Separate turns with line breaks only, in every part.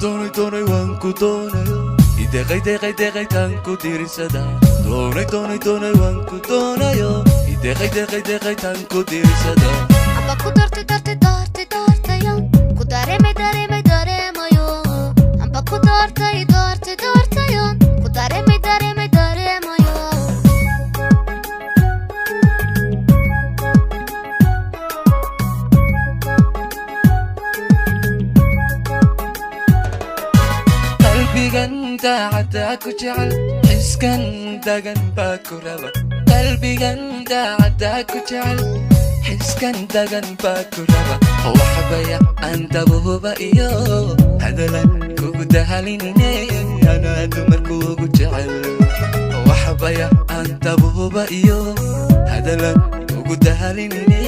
doonay waan ku doonayo ideeqay tan ku diirsada doonay waan ku doonayo ideeqay tan ku diirsada
amba ku doortayo ku dareemayo amba ku doortayo ku dareemayo
qalbigan daacada ku jecel xiskan dagan baa ku raba qalbigan daacada ku jecel xiskan dagan baa ku raba waxbaya aan dabuuba iyo hadalan kugu dahalinine anaa dumarkuugu jecel waxbaya aan dabuuba iyo hadalan kugu dahalinine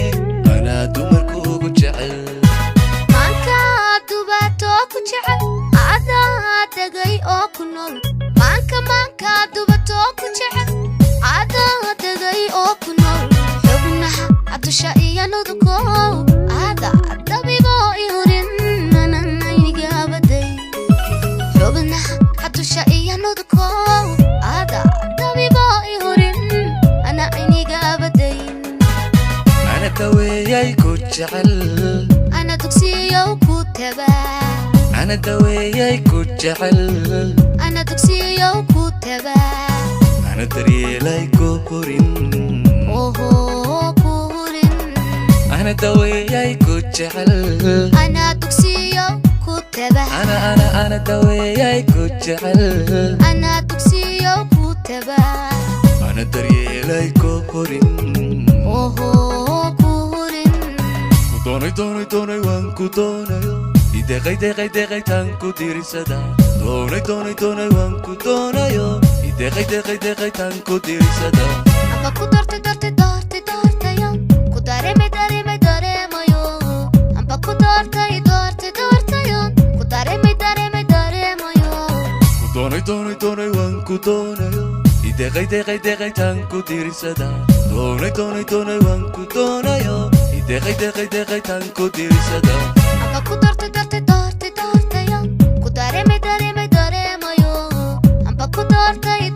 anaa dumarkuugu jecel
maanka dubato ku jecel adaa dagay oo ku nool maanka dubato ku jecel adaa dagay oo ku nool xubnaha adusha iyo nuduko ada dabibo ihurin mananayniga baday xubnaha adusha iyo nuduko ada dabibo ihurin anayniga baday
ana daweeyay ku jecel
ana dugsiyo ku tabaa
أنا دوياي كجعل
أنا دكسيو كتبا
أنا دريلاي كورين
أوه كورين
أنا دوياي كجعل
أنا دكسيو كتبا
أنا دوياي كجعل
أنا دكسيو كتبا
أنا دريلاي كورين
أوه كورين
doonay waan ku doonayo ideeqay tan ku diirsada doonay waan ku doonayo ideeqay tan ku diirsada
amba ku doortayo ku dareemayo amba ku doortayo ku dareemayo
doonay waan ku doonayo ideeqay tan ku diirsada doonay waan ku doonayo ideeqay tan ku diirsada
amba ku doortayo ku dareemayo amba ku doortayo